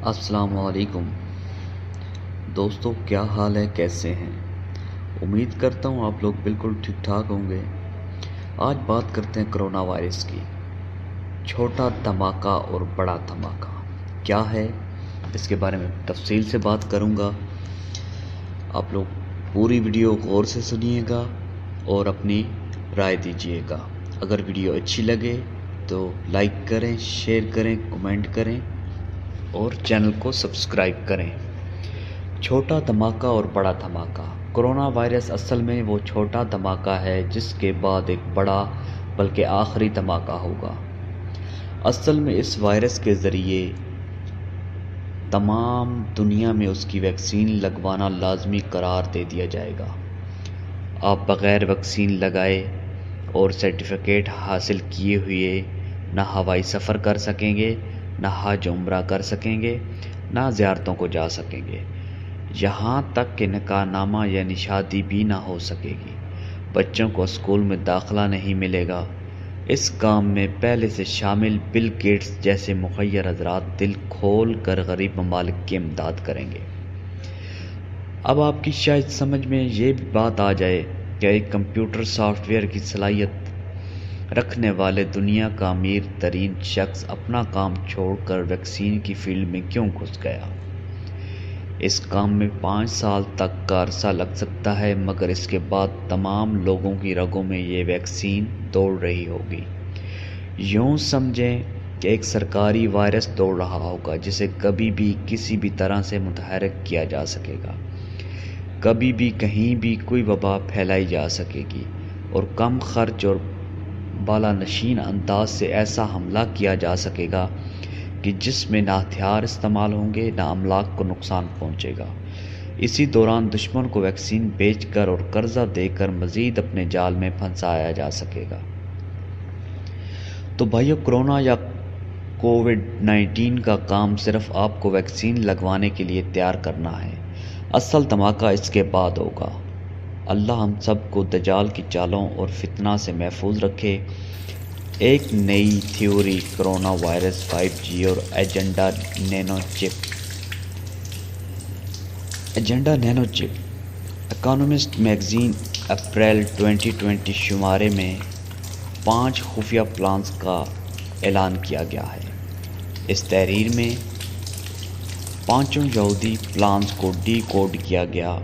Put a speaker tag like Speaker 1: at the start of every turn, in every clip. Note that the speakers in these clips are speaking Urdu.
Speaker 1: السلام علیکم دوستو، کیا حال ہے؟ کیسے ہیں؟ امید کرتا ہوں آپ لوگ بالکل ٹھیک ٹھاک ہوں گے۔ آج بات کرتے ہیں کرونا وائرس کی۔ چھوٹا دھماکہ اور بڑا دھماکہ کیا ہے، اس کے بارے میں تفصیل سے بات کروں گا۔ آپ لوگ پوری ویڈیو غور سے سنیے گا اور اپنی رائے دیجیے گا۔ اگر ویڈیو اچھی لگے تو لائک کریں، شیئر کریں، کمنٹ کریں اور چینل کو سبسکرائب کریں۔ چھوٹا دھماکہ اور بڑا دھماکہ۔ کرونا وائرس اصل میں وہ چھوٹا دھماکہ ہے جس کے بعد ایک بڑا بلکہ آخری دھماکہ ہوگا۔ اصل میں اس وائرس کے ذریعے تمام دنیا میں اس کی ویکسین لگوانا لازمی قرار دے دیا جائے گا۔ آپ بغیر ویکسین لگائے اور سرٹیفکیٹ حاصل کیے ہوئے نہ ہوائی سفر کر سکیں گے، نہ حج عمرہ کر سکیں گے، نہ زیارتوں کو جا سکیں گے، یہاں تک کہ نکاح نامہ یعنی شادی بھی نہ ہو سکے گی۔ بچوں کو اسکول میں داخلہ نہیں ملے گا۔ اس کام میں پہلے سے شامل بل گیٹس جیسے مخیر حضرات دل کھول کر غریب ممالک کی امداد کریں گے۔ اب آپ کی شاید سمجھ میں یہ بھی بات آ جائے کہ ایک کمپیوٹر سافٹ ویئر کی صلاحیت رکھنے والے دنیا کا امیر ترین شخص اپنا کام چھوڑ کر ویکسین کی فیلڈ میں کیوں گھس گیا۔ اس کام میں 5 سال تک کا عرصہ لگ سکتا ہے، مگر اس کے بعد تمام لوگوں کی رگوں میں یہ ویکسین دوڑ رہی ہوگی۔ یوں سمجھیں کہ ایک سرکاری وائرس دوڑ رہا ہوگا جسے کبھی بھی کسی بھی طرح سے متحرک کیا جا سکے گا، کبھی بھی کہیں بھی کوئی وبا پھیلائی جا سکے گی اور کم خرچ اور بالانشین انداز سے ایسا حملہ کیا جا سکے گا کہ جس میں نہ ہتھیار استعمال ہوں گے نہ املاک کو نقصان پہنچے گا۔ اسی دوران دشمن کو ویکسین بیچ کر اور قرضہ دے کر مزید اپنے جال میں پھنسایا جا سکے گا۔ تو بھائیو، کرونا یا کووڈ-19 کا کام صرف آپ کو ویکسین لگوانے کے لیے تیار کرنا ہے۔ اصل دھماکہ اس کے بعد ہوگا۔ اللہ ہم سب کو دجال کی چالوں اور فتنہ سے محفوظ رکھے۔ ایک نئی تھیوری کرونا وائرس 5G اور ایجنڈا نینو چپ۔ ایجنڈا نینو چپ اکانومسٹ میگزین اپریل 2020 شمارے میں 5 خفیہ پلانز کا اعلان کیا گیا ہے۔ اس تحریر میں 5 یہودی پلانز کو ڈی کوڈ کیا گیا۔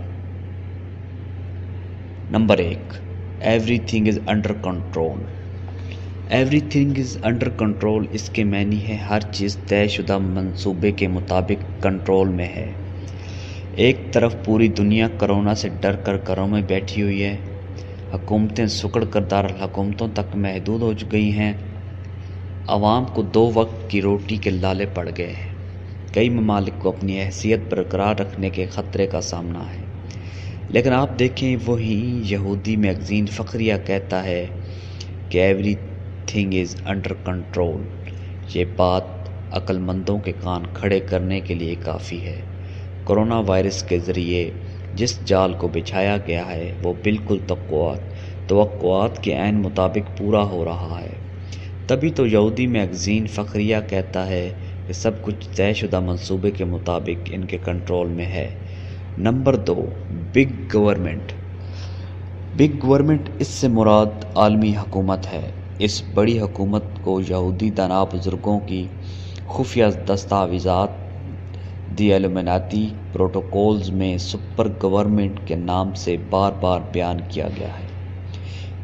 Speaker 1: Number 1، everything is under control. Everything is under control, اس کے معنی ہے ہر چیز طے شدہ منصوبے کے مطابق کنٹرول میں ہے۔ ایک طرف پوری دنیا کرونا سے ڈر کر گھروں میں بیٹھی ہوئی ہے، حکومتیں سکڑ کر دارالحکومتوں تک محدود ہو گئی ہیں، عوام کو 2 وقت کی روٹی کے لالے پڑ گئے ہیں، کئی ممالک کو اپنی حیثیت برقرار رکھنے کے خطرے کا سامنا ہے۔ لیکن آپ دیکھیں، وہی یہودی میگزین فخریہ کہتا ہے کہ every thing is under control. یہ بات عقل مندوں کے کان کھڑے کرنے کے لیے کافی ہے۔ کرونا وائرس کے ذریعے جس جال کو بچھایا گیا ہے وہ بالکل توقعات کے عین مطابق پورا ہو رہا ہے۔ تبھی تو یہودی میگزین فخریہ کہتا ہے کہ سب کچھ طے شدہ منصوبے کے مطابق ان کے کنٹرول میں ہے۔ Number 2، big government. Big government, اس سے مراد عالمی حکومت ہے۔ اس بڑی حکومت کو یہودی دانا بزرگوں کی خفیہ دستاویزات دی ایلومیناتی پروٹوکولز میں سپر گورنمنٹ کے نام سے بار بار بیان کیا گیا ہے،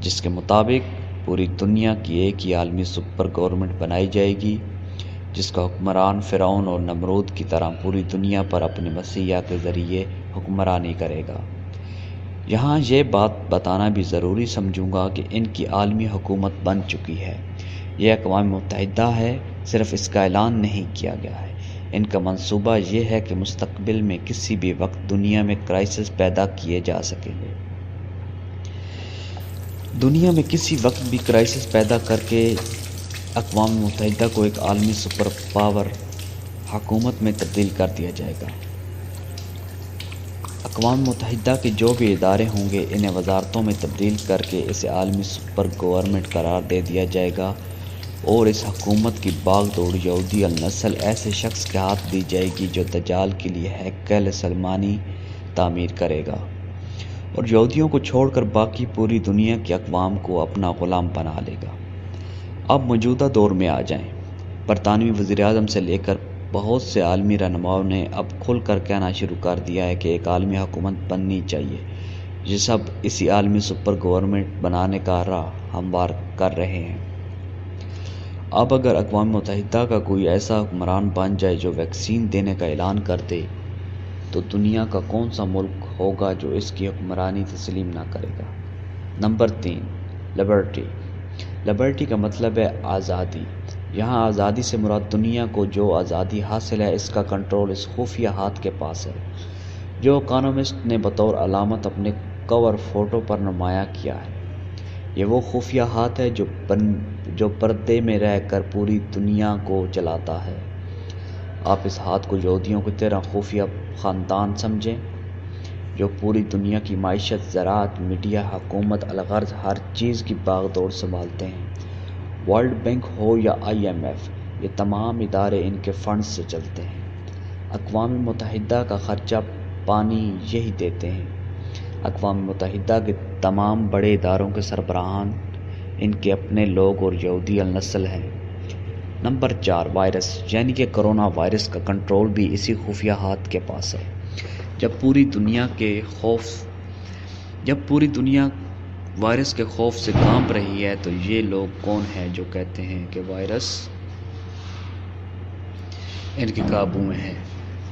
Speaker 1: جس کے مطابق پوری دنیا کی ایک ہی عالمی سپر گورنمنٹ بنائی جائے گی، جس کا حکمران فرعون اور نمرود کی طرح پوری دنیا پر اپنے مسیح کے ذریعے حکمرانی کرے گا۔ یہاں یہ بات بتانا بھی ضروری سمجھوں گا کہ ان کی عالمی حکومت بن چکی ہے۔ یہ اقوام متحدہ ہے، صرف اس کا اعلان نہیں کیا گیا ہے۔ ان کا منصوبہ یہ ہے کہ مستقبل میں کسی بھی وقت دنیا میں کرائسس پیدا کیے جا سکیں گے۔ دنیا میں کسی وقت بھی کرائسس پیدا کر کے اقوام متحدہ کو ایک عالمی سپر پاور حکومت میں تبدیل کر دیا جائے گا۔ اقوام متحدہ کے جو بھی ادارے ہوں گے انہیں وزارتوں میں تبدیل کر کے اسے عالمی سپر گورنمنٹ قرار دے دیا جائے گا۔ اور اس حکومت کی باغ دوڑ یہودی النسل ایسے شخص کے ہاتھ دی جائے گی جو دجال کے لیے ہیکل سلیمانی تعمیر کرے گا اور یہودیوں کو چھوڑ کر باقی پوری دنیا کی اقوام کو اپنا غلام بنا لے گا۔ اب موجودہ دور میں آ جائیں۔ برطانوی وزیر اعظم سے لے کر بہت سے عالمی رہنماؤں نے اب کھل کر کہنا شروع کر دیا ہے کہ ایک عالمی حکومت بننی چاہیے۔ یہ سب اسی عالمی سپر گورنمنٹ بنانے کا راہ ہموار کر رہے ہیں۔ اب اگر اقوام متحدہ کا کوئی ایسا حکمران بن جائے جو ویکسین دینے کا اعلان کر دے تو دنیا کا کون سا ملک ہوگا جو اس کی حکمرانی تسلیم نہ کرے گا؟ Number 3، Liberty. لبرٹی کا مطلب ہے آزادی۔ یہاں آزادی سے مراد دنیا کو جو آزادی حاصل ہے اس کا کنٹرول اس خفیہ ہاتھ کے پاس ہے جو اکانومسٹ نے بطور علامت اپنے کور فوٹو پر نمایاں کیا ہے۔ یہ وہ خفیہ ہاتھ ہے جو پردے میں رہ کر پوری دنیا کو چلاتا ہے۔ آپ اس ہاتھ کو یہودیوں کی طرح خفیہ خاندان سمجھیں جو پوری دنیا کی معیشت، زراعت، میڈیا، حکومت، الغرض ہر چیز کی باغ دوڑ سنبھالتے ہیں۔ ورلڈ بینک ہو یا IMF، یہ تمام ادارے ان کے فنڈز سے چلتے ہیں۔ اقوام متحدہ کا خرچہ پانی یہی دیتے ہیں۔ اقوام متحدہ کے تمام بڑے اداروں کے سربراہان ان کے اپنے لوگ اور یہودی النسل ہیں۔ نمبر 4، وائرس یعنی کہ کرونا وائرس کا کنٹرول بھی اسی خفیہ ہاتھ کے پاس ہے۔ جب پوری دنیا وائرس کے خوف سے کانپ رہی ہے تو یہ لوگ کون ہیں جو کہتے ہیں کہ وائرس ان کے قابو میں ہے؟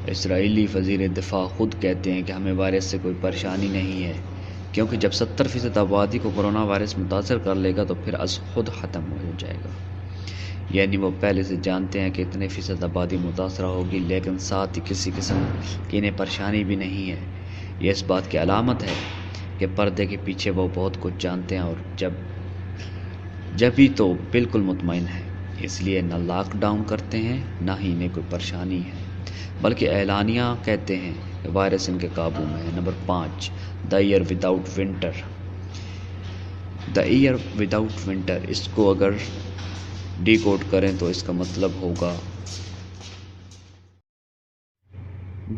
Speaker 1: اسرائیلی وزیر دفاع خود کہتے ہیں کہ ہمیں وائرس سے کوئی پریشانی نہیں ہے کیونکہ جب 70% آبادی کو کرونا وائرس متاثر کر لے گا تو پھر از خود ختم ہو جائے گا۔ یعنی وہ پہلے سے جانتے ہیں کہ اتنے فیصد آبادی متاثرہ ہوگی لیکن ساتھ ہی کسی قسم کی انہیں پریشانی بھی نہیں ہے۔ یہ اس بات کی علامت ہے کہ پردے کے پیچھے وہ بہت کچھ جانتے ہیں اور جبھی تو بالکل مطمئن ہیں۔ اس لیے نہ لاک ڈاؤن کرتے ہیں نہ ہی انہیں کوئی پریشانی ہے بلکہ اعلانیہ کہتے ہیں کہ وائرس ان کے قابو میں ہے۔ نمبر 5، دا ایئر وداؤٹ ونٹر۔ دا ایئر وداؤٹ ونٹر، اس کو اگر ڈی کوڈ کریں تو اس کا مطلب ہوگا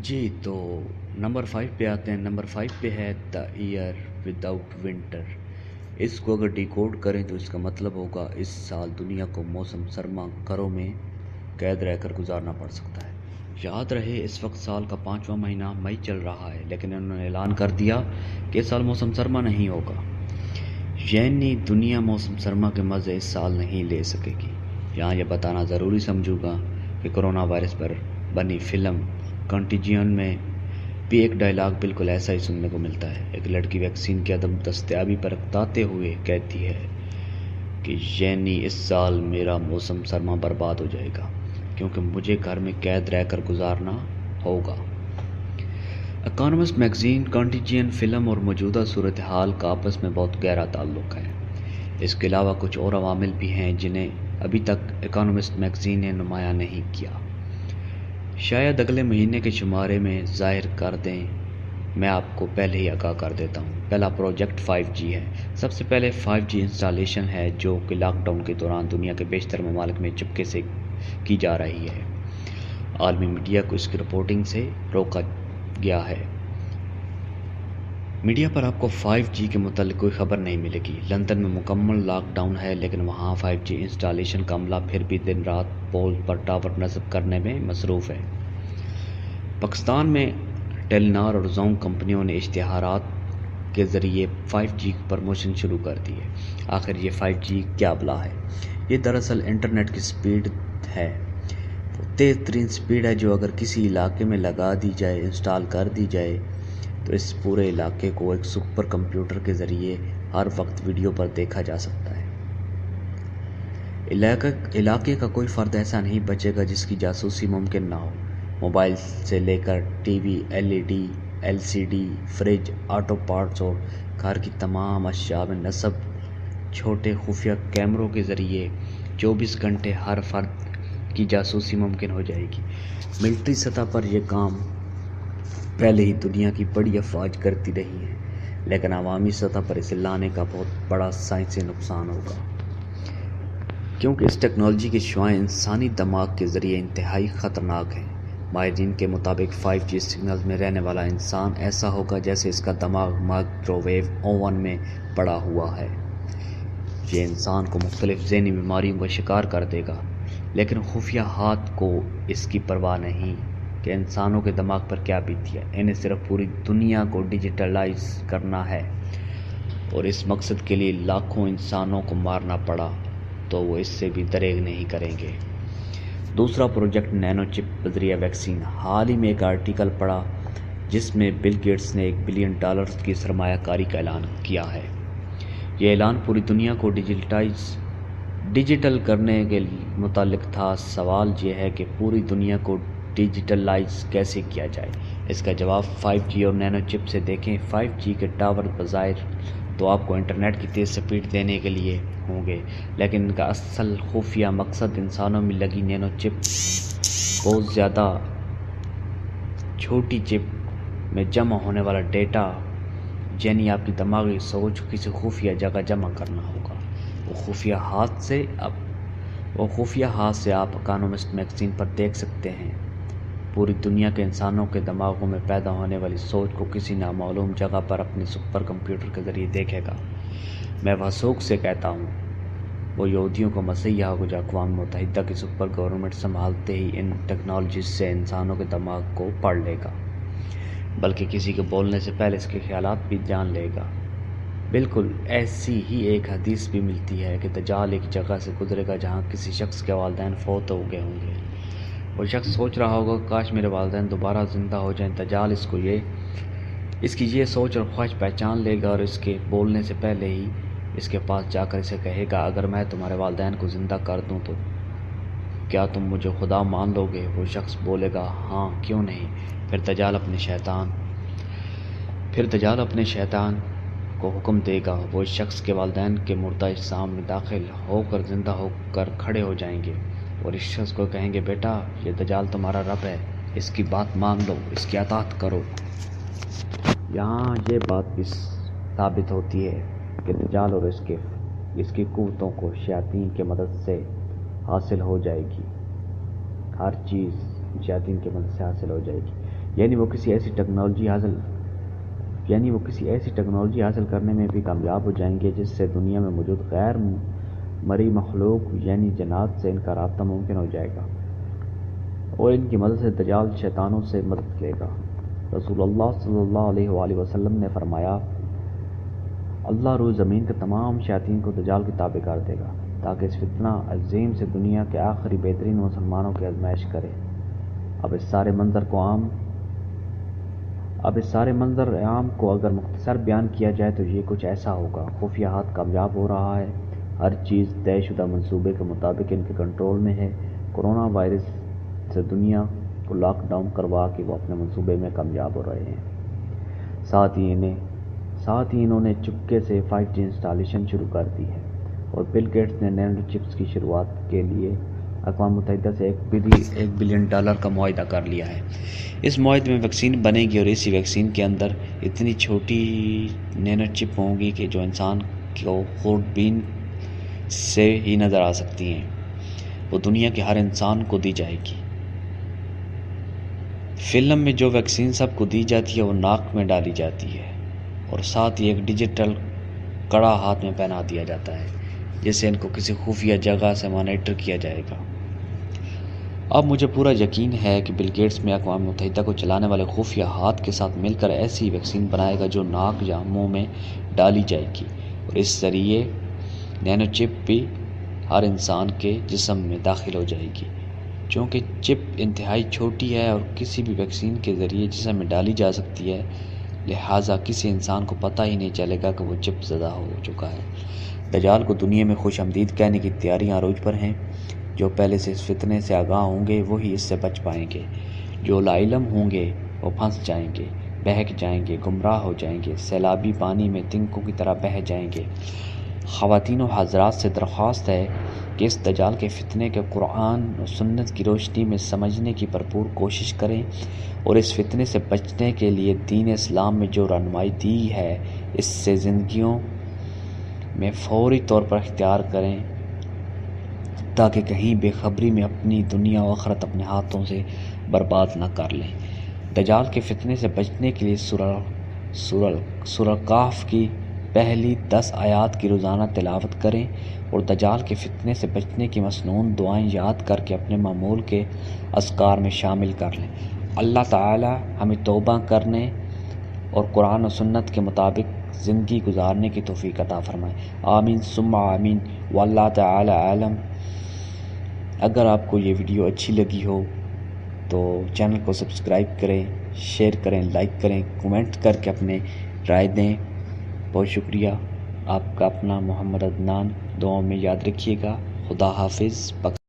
Speaker 1: جی۔ تو نمبر 5 پہ آتے ہیں۔ نمبر 5 پہ ہے دا ایئر وداؤٹ ونٹر۔ اس کو اگر ڈی کوڈ کریں تو اس کا مطلب ہوگا اس سال دنیا کو موسم سرما گھروں میں قید رہ کر گزارنا پڑ سکتا ہے۔ یاد رہے اس وقت سال کا 5واں مہینہ مئی چل رہا ہے لیکن انہوں نے اعلان کر دیا کہ اس سال موسم سرما نہیں ہوگا۔ یعنی دنیا موسم سرما کے مزے اس سال نہیں لے سکے گی۔ یہاں یہ بتانا ضروری سمجھوں گا کہ کرونا وائرس پر بنی فلم کنٹیجین میں بھی ایک ڈائلاگ بالکل ایسا ہی سننے کو ملتا ہے۔ ایک لڑکی ویکسین کی عدم دستیابی پر اکتاتے ہوئے کہتی ہے کہ یعنی اس سال میرا موسم سرما برباد ہو جائے گا کیونکہ مجھے گھر میں قید رہ کر گزارنا ہوگا۔ اکانومسٹ میگزین کنٹیجین فلم اور موجودہ صورتحال کا آپس میں بہت گہرا تعلق ہے۔ اس کے علاوہ کچھ اور عوامل بھی ہیں جنہیں ابھی تک اکانومسٹ میگزین نے نمایاں نہیں کیا، شاید اگلے مہینے کے شمارے میں ظاہر کر دیں۔ میں آپ کو پہلے ہی آگاہ کر دیتا ہوں۔ پہلا پروجیکٹ 5G ہے۔ سب سے پہلے 5G انسٹالیشن ہے جو کہ لاک ڈاؤن کے دوران دنیا کے بیشتر ممالک میں چپکے سے کی جا رہی ہے۔ عالمی میڈیا کو اس کی رپورٹنگ سے روکا گیا ہے۔ میڈیا پر آپ کو 5G کے متعلق کوئی خبر نہیں ملے گی۔ لندن میں مکمل لاک ڈاؤن ہے لیکن وہاں 5G انسٹالیشن کا عملہ پھر بھی دن رات پول پر ٹاور نصب کرنے میں مصروف ہے۔ پاکستان میں ٹیلی نار اور زونگ کمپنیوں نے اشتہارات کے ذریعے 5G پروموشن شروع کر دی ہے۔ آخر یہ 5G کیا بلا ہے؟ یہ دراصل انٹرنیٹ کی سپیڈ ہے، وہ تیز ترین سپیڈ ہے جو اگر کسی علاقے میں لگا دی جائے، انسٹال کر دی جائے تو اس پورے علاقے کو ایک سپر کمپیوٹر کے ذریعے ہر وقت ویڈیو پر دیکھا جا سکتا ہے۔ علاقے کا کوئی فرد ایسا نہیں بچے گا جس کی جاسوسی ممکن نہ ہو۔ موبائل سے لے کر T V, LED، LCD، fridge, auto parts اور گھر کی تمام اشیاء میں نصب چھوٹے خفیہ کیمروں کے ذریعے 24 گھنٹے ہر فرد کی جاسوسی ممکن ہو جائے گی۔ ملٹری سطح پر یہ کام پہلے ہی دنیا کی بڑی افواج کرتی رہی ہیں لیکن عوامی سطح پر اسے لانے کا بہت بڑا سائنسی نقصان ہوگا۔ کیونکہ اس ٹیکنالوجی کی شعاعیں انسانی دماغ کے ذریعے انتہائی خطرناک ہیں۔ ماہرین کے مطابق 5G سگنلز میں رہنے والا انسان ایسا ہوگا جیسے اس کا دماغ مائکرو ویو اوون میں پڑا ہوا ہے۔ یہ انسان کو مختلف ذہنی بیماریوں کا شکار کر دے گا، لیکن خفیہ ہاتھ کو اس کی پرواہ نہیں کہ انسانوں کے دماغ پر کیا بیتی ہے۔ انہیں صرف پوری دنیا کو ڈیجیٹلائز کرنا ہے، اور اس مقصد کے لیے لاکھوں انسانوں کو مارنا پڑا تو وہ اس سے بھی دریغ نہیں کریں گے۔ دوسرا پروجیکٹ نینو چپ بذریعہ ویکسین۔ حال ہی میں ایک آرٹیکل پڑھا جس میں بل گیٹس نے $1 بلین کی سرمایہ کاری کا اعلان کیا ہے۔ یہ اعلان پوری دنیا کو ڈیجیٹل کرنے کے متعلق تھا۔ سوال یہ ہے کہ پوری دنیا کو ڈیجیٹلائز کیسے کیا جائے؟ اس کا جواب 5G اور نینو چپ سے دیکھیں۔ 5G کے ٹاور بظاہر تو آپ کو انٹرنیٹ کی تیز سپیڈ دینے کے لیے ہوں گے، لیکن ان کا اصل خفیہ مقصد انسانوں میں لگی نینو چپ، بہت زیادہ چھوٹی چپ میں جمع ہونے والا ڈیٹا، یعنی آپ کی دماغی سوچ کسی خفیہ جگہ جمع کرنا ہوگا۔ وہ خفیہ ہاتھ سے آپ اکانومسٹ میگزین پر دیکھ سکتے ہیں، پوری دنیا کے انسانوں کے دماغوں میں پیدا ہونے والی سوچ کو کسی نامعلوم جگہ پر اپنے سپر کمپیوٹر کے ذریعے دیکھے گا۔ میں وثوق سے کہتا ہوں، وہ یہودیوں کو مسیحا کو جو اقوام متحدہ کی سپر گورنمنٹ سنبھالتے ہی ان ٹیکنالوجیز سے انسانوں کے دماغ کو پڑھ لے گا، بلکہ کسی کے بولنے سے پہلے اس کے خیالات بھی جان لے گا۔ بالکل ایسی ہی ایک حدیث بھی ملتی ہے کہ دجال ایک جگہ سے گزرے گا جہاں کسی شخص کے والدین فوت ہو گئے ہوں گے۔ وہ شخص سوچ رہا ہوگا کاش میرے والدین دوبارہ زندہ ہو جائیں۔ دجال اس کی یہ سوچ اور خواہش پہچان لے گا اور اس کے بولنے سے پہلے ہی اس کے پاس جا کر اسے کہے گا، اگر میں تمہارے والدین کو زندہ کر دوں تو کیا تم مجھے خدا مان لو گے؟ وہ شخص بولے گا، ہاں کیوں نہیں۔ پھر دجال اپنے شیطان کو حکم دے گا، وہ شخص کے والدین کے مردہ اجسام میں داخل ہو کر زندہ ہو کر کھڑے ہو جائیں گے اور اس شخص کو کہیں گے، بیٹا یہ دجال تمہارا رب ہے، اس کی بات مان لو، اس کی اطاعت کرو۔ یہاں یہ بات بھی ثابت ہوتی ہے کہ دجال اور اس کی قوتوں کو شیاطین کی مدد سے حاصل ہو جائے گی، ہر چیز شیاطین کی مدد سے حاصل ہو جائے گی، یعنی وہ کسی ایسی ٹیکنالوجی حاصل کرنے میں بھی کامیاب ہو جائیں گے جس سے دنیا میں موجود غیر مرئی مخلوق یعنی جنات سے ان کا رابطہ ممکن ہو جائے گا، اور ان کی مدد سے دجال شیطانوں سے مدد لے گا۔ رسول اللہ صلی اللہ علیہ وآلہ وسلم نے فرمایا، اللہ روز زمین کے تمام شیاطین کو دجال کے تابع کر دے گا تاکہ اس فتنہ عظیم سے دنیا کے آخری بہترین مسلمانوں کی آزمائش کرے۔ اب اس سارے منظر عام کو اگر مختصر بیان کیا جائے تو یہ کچھ ایسا ہوگا۔ خفیہ ہاتھ کامیاب ہو رہا ہے، ہر چیز طے شدہ منصوبے کے مطابق ان کے کنٹرول میں ہے۔ کورونا وائرس سے دنیا کو لاک ڈاؤن کروا کے وہ اپنے منصوبے میں کامیاب ہو رہے ہیں۔ ساتھ ہی انہوں نے چپکے سے 5G انسٹالیشن شروع کر دی ہے، اور بل گیٹس نے نینو چپس کی شروعات کے لیے اقوام متحدہ سے $1 بلین کا معاہدہ کر لیا ہے۔ اس معاہدے میں ویکسین بنے گی اور اسی ویکسین کے اندر اتنی چھوٹی نینو چپ ہوں گی کہ جو انسان کو خوردبین سے ہی نظر آ سکتی ہیں، وہ دنیا کے ہر انسان کو دی جائے گی۔ فلم میں جو ویکسین سب کو دی جاتی ہے وہ ناک میں ڈالی جاتی ہے، اور ساتھ ہی ایک ڈیجیٹل کڑا ہاتھ میں پہنا دیا جاتا ہے جس سے ان کو کسی خفیہ جگہ سے مانیٹر کیا جائے گا۔ اب مجھے پورا یقین ہے کہ بل گیٹس میں اقوام متحدہ کو چلانے والے خفیہ ہاتھ کے ساتھ مل کر ایسی ویکسین بنائے گا جو ناک یا منہ میں ڈالی جائے گی، اور اس ذریعے نینو چپ بھی ہر انسان کے جسم میں داخل ہو جائے گی۔ چونکہ چپ انتہائی چھوٹی ہے اور کسی بھی ویکسین کے ذریعے جسم میں ڈالی جا سکتی ہے، لہٰذا کسی انسان کو پتہ ہی نہیں چلے گا کہ وہ چپ زدہ ہو چکا ہے۔ دجال کو دنیا میں خوش آمدید کہنے کی تیاریاں عروج پر ہیں۔ جو پہلے سے اس فتنے سے آگاہ ہوں گے وہی اس سے بچ پائیں گے، جو لاعلم ہوں گے وہ پھنس جائیں گے، بہک جائیں گے، گمراہ ہو جائیں گے، سیلابی پانی میں تنکوں کی طرح بہہ جائیں گے۔ خواتین و حضرات سے درخواست ہے کہ اس دجال کے فتنے کے قرآن و سنت کی روشنی میں سمجھنے کی بھرپور کوشش کریں، اور اس فتنے سے بچنے کے لیے دین اسلام میں جو رہنمائی دی ہے اس سے زندگیوں میں فوری طور پر اختیار کریں۔ تاکہ کہیں بے خبری میں اپنی دنیا و آخرت اپنے ہاتھوں سے برباد نہ کر لیں۔ دجال کے فتنے سے بچنے کے لیے سورہ کہف کی پہلی 10 آیات کی روزانہ تلاوت کریں اور دجال کے فتنے سے بچنے کی مسنون دعائیں یاد کر کے اپنے معمول کے اذکار میں شامل کر لیں۔ اللہ تعالی ہمیں توبہ کرنے اور قرآن و سنت کے مطابق زندگی گزارنے کی توفیق عطا فرمائے۔ آمین ثم آمین واللہ تعالی عالم۔ اگر آپ کو یہ ویڈیو اچھی لگی ہو تو چینل کو سبسکرائب کریں، شیئر کریں، لائک کریں، کومنٹ کر کے اپنے رائے دیں۔ بہت شکریہ۔ آپ کا اپنا محمد عدنان، دعاؤں میں یاد رکھیے گا۔ خدا حافظ۔